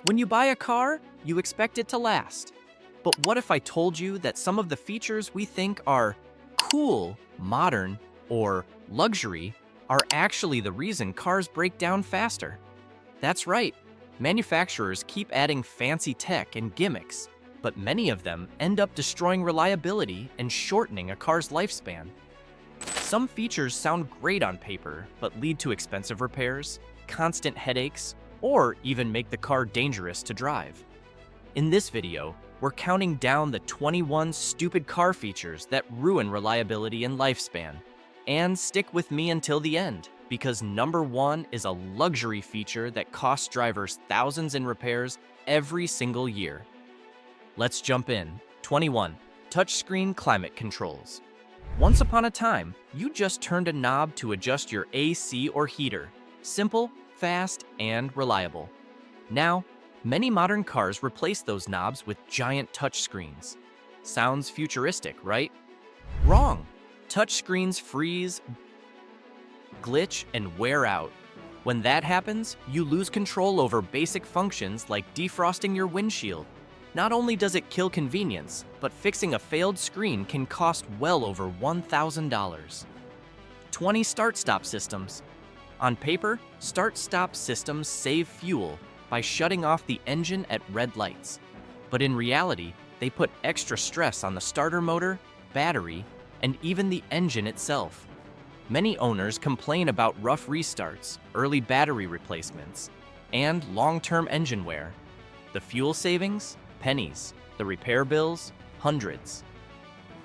When you buy a car, you expect it to last. But what if I told you that some of the features we think are cool, modern, or luxury are actually the reason cars break down faster? That's right. Manufacturers keep adding fancy tech and gimmicks, but many of them end up destroying reliability and shortening a car's lifespan. Some features sound great on paper, but lead to expensive repairs, constant headaches, or even make the car dangerous to drive. In this video, we're counting down the 21 stupid car features that ruin reliability and lifespan. And stick with me until the end, because number 1 is a luxury feature that costs drivers thousands in repairs every single year. Let's jump in. 21. Touchscreen climate controls. Once upon a time, you just turned a knob to adjust your AC or heater. Simple, fast, and reliable. Now, many modern cars replace those knobs with giant touchscreens. Sounds futuristic, right? Wrong. Touchscreens freeze, glitch, and wear out. When that happens, you lose control over basic functions like defrosting your windshield. Not only does it kill convenience, but fixing a failed screen can cost well over $1,000. 20 start-stop systems. On paper, start-stop systems save fuel by shutting off the engine at red lights. But in reality, they put extra stress on the starter motor, battery, and even the engine itself. Many owners complain about rough restarts, early battery replacements, and long-term engine wear. The fuel savings? Pennies. The repair bills? Hundreds.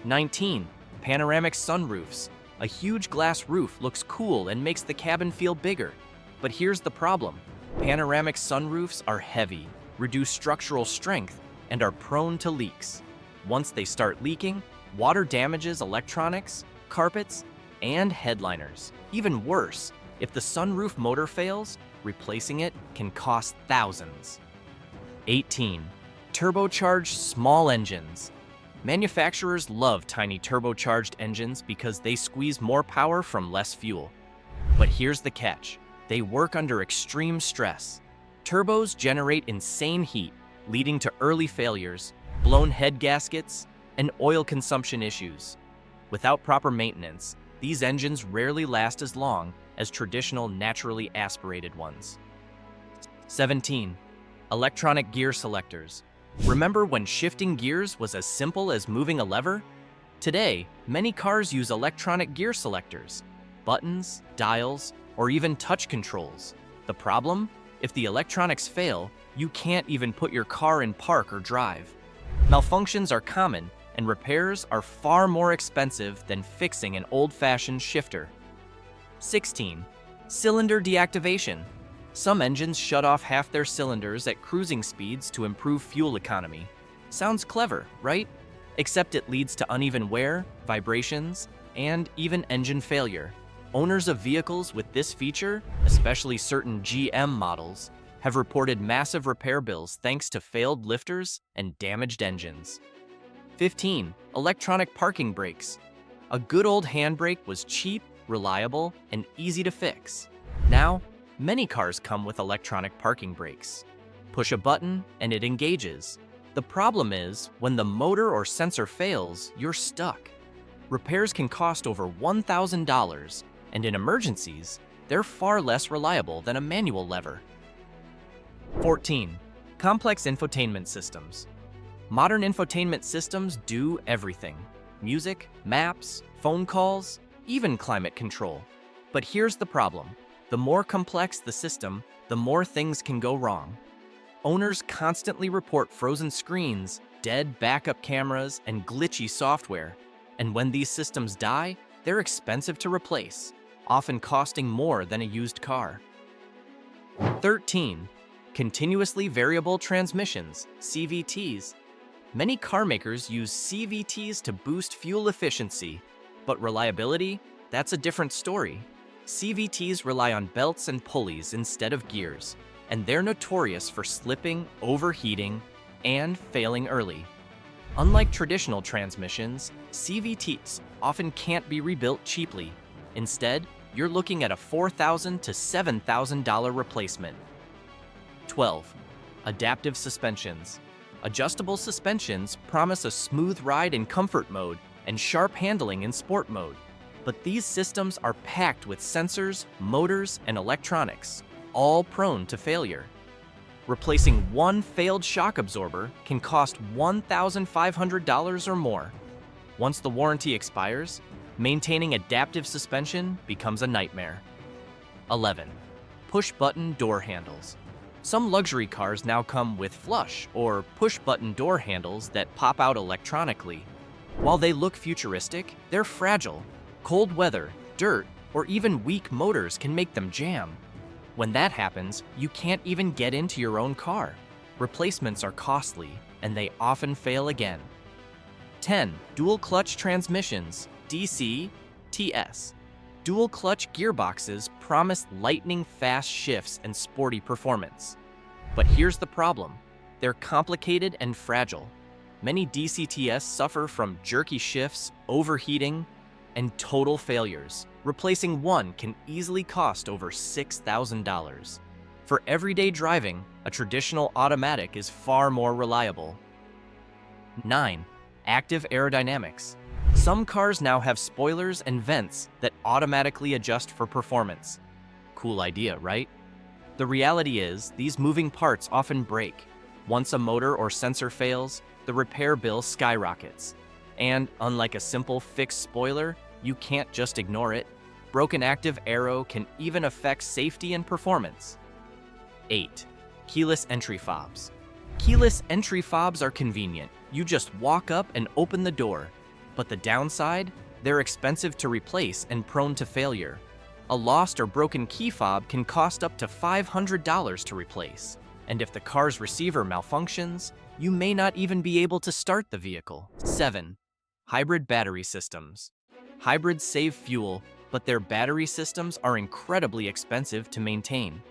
19. Panoramic sunroofs. A huge glass roof looks cool and makes the cabin feel bigger. But here's the problem. Panoramic sunroofs are heavy, reduce structural strength, and are prone to leaks. Once they start leaking, water damages electronics, carpets, and headliners. Even worse, if the sunroof motor fails, replacing it can cost thousands. 18. Turbocharged small engines. Manufacturers love tiny turbocharged engines because they squeeze more power from less fuel. But here's the catch. They work under extreme stress. Turbos generate insane heat, leading to early failures, blown head gaskets, and oil consumption issues. Without proper maintenance, these engines rarely last as long as traditional naturally aspirated ones. 17. Electronic gear selectors. Remember when shifting gears was as simple as moving a lever? Today, many cars use electronic gear selectors, buttons, dials, or even touch controls. The problem? If the electronics fail, you can't even put your car in park or drive. Malfunctions are common, and repairs are far more expensive than fixing an old-fashioned shifter. 16. Cylinder deactivation. Some engines shut off half their cylinders at cruising speeds to improve fuel economy. Sounds clever, right? Except it leads to uneven wear, vibrations, and even engine failure. Owners of vehicles with this feature, especially certain GM models, have reported massive repair bills thanks to failed lifters and damaged engines. 15. Electronic parking brakes. A good old handbrake was cheap, reliable, and easy to fix. Now, many cars come with electronic parking brakes. Push a button and it engages. The problem is, when the motor or sensor fails, you're stuck. Repairs can cost over $1,000, and in emergencies, they're far less reliable than a manual lever. 14. Complex infotainment systems. Modern infotainment systems do everything. Music, maps, phone calls, even climate control. But here's the problem. The more complex the system, the more things can go wrong. Owners constantly report frozen screens, dead backup cameras, and glitchy software. And when these systems die, they're expensive to replace, often costing more than a used car. 13. Continuously variable transmissions, CVTs. Many car makers use CVTs to boost fuel efficiency, but reliability? That's a different story. CVTs rely on belts and pulleys instead of gears, and they're notorious for slipping, overheating, and failing early. Unlike traditional transmissions, CVTs often can't be rebuilt cheaply. Instead, you're looking at a $4,000 to $7,000 replacement. 12. Adaptive suspensions. Adjustable suspensions promise a smooth ride in comfort mode and sharp handling in sport mode. But these systems are packed with sensors, motors, and electronics, all prone to failure. Replacing one failed shock absorber can cost $1,500 or more. Once the warranty expires, maintaining adaptive suspension becomes a nightmare. 11. Push-button door handles. Some luxury cars now come with flush or push-button door handles that pop out electronically. While they look futuristic, they're fragile. Cold weather, dirt, or even weak motors can make them jam. When that happens, you can't even get into your own car. Replacements are costly, and they often fail again. 10. Dual clutch transmissions, DC, TS. Dual clutch gearboxes promise lightning-fast shifts and sporty performance. But here's the problem. They're complicated and fragile. Many DCTS suffer from jerky shifts, overheating, and total failures. Replacing one can easily cost over $6,000. For everyday driving, a traditional automatic is far more reliable. 9. Active aerodynamics. Some cars now have spoilers and vents that automatically adjust for performance. Cool idea, right? The reality is, these moving parts often break. Once a motor or sensor fails, the repair bill skyrockets. And unlike a simple fixed spoiler, you can't just ignore it. Broken active aero can even affect safety and performance. 8. Keyless entry fobs. Keyless entry fobs are convenient. You just walk up and open the door. But the downside? They're expensive to replace and prone to failure. A lost or broken key fob can cost up to $500 to replace. And if the car's receiver malfunctions, you may not even be able to start the vehicle. 7. Hybrid battery systems. Hybrids save fuel, but their battery systems are incredibly expensive to maintain.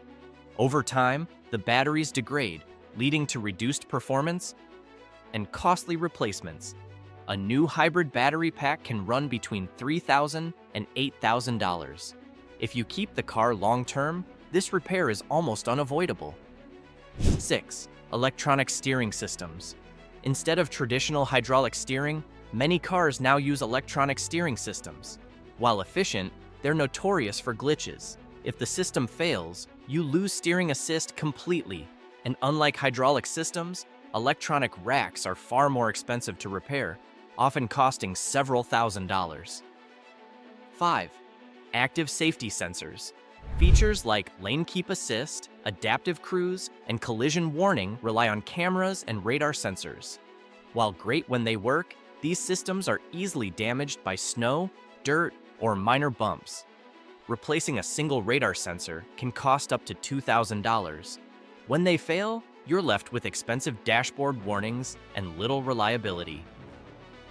Over time, the batteries degrade, leading to reduced performance and costly replacements. A new hybrid battery pack can run between $3,000 and $8,000. If you keep the car long-term, this repair is almost unavoidable. 6. Electronic steering systems. Instead of traditional hydraulic steering, many cars now use electronic steering systems. While efficient, they're notorious for glitches. If the system fails, you lose steering assist completely. And unlike hydraulic systems, electronic racks are far more expensive to repair, often costing several $1,000s. 5. Active safety sensors. Features like lane keep assist, adaptive cruise, and collision warning rely on cameras and radar sensors. While great when they work, these systems are easily damaged by snow, dirt, or minor bumps. Replacing a single radar sensor can cost up to $2,000. When they fail, you're left with expensive dashboard warnings and little reliability.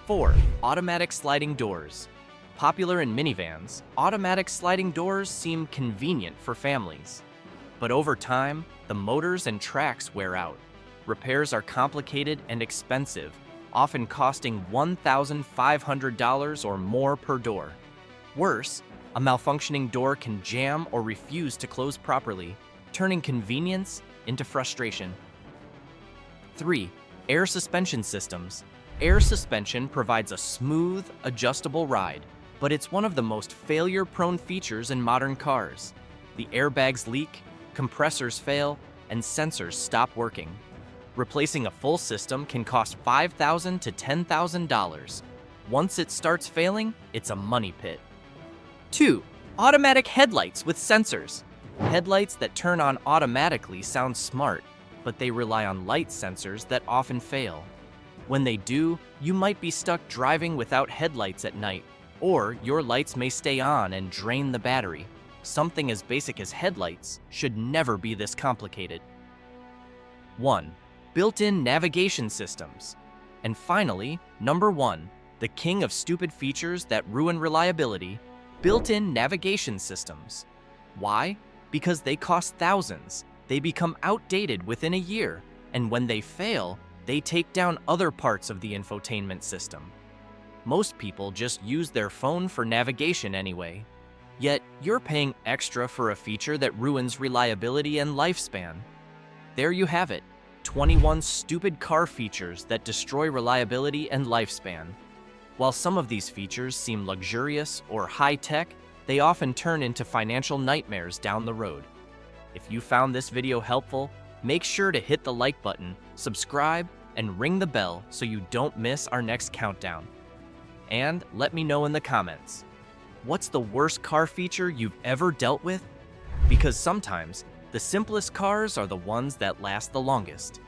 4. Automatic sliding doors. Popular in minivans, automatic sliding doors seem convenient for families. But over time, the motors and tracks wear out. Repairs are complicated and expensive, often costing $1,500 or more per door. Worse, a malfunctioning door can jam or refuse to close properly, turning convenience into frustration. 3. Air suspension systems. Air suspension provides a smooth, adjustable ride, but it's one of the most failure-prone features in modern cars. The airbags leak, compressors fail, and sensors stop working. Replacing a full system can cost $5,000 to $10,000. Once it starts failing, it's a money pit. 2. Automatic headlights with sensors. Headlights that turn on automatically sound smart, but they rely on light sensors that often fail. When they do, you might be stuck driving without headlights at night, or your lights may stay on and drain the battery. Something as basic as headlights should never be this complicated. 1. Built-in navigation systems. And finally, number 1, the king of stupid features that ruin reliability, built-in navigation systems. Why? Because they cost thousands. They become outdated within a year, and when they fail, they take down other parts of the infotainment system. Most people just use their phone for navigation anyway. Yet, you're paying extra for a feature that ruins reliability and lifespan. There you have it. 21 stupid car features that destroy reliability and lifespan. While some of these features seem luxurious or high-tech, they often turn into financial nightmares down the road. If you found this video helpful, make sure to hit the like button, subscribe, and ring the bell so you don't miss our next countdown. And let me know in the comments, what's the worst car feature you've ever dealt with? Because sometimes, the simplest cars are the ones that last the longest.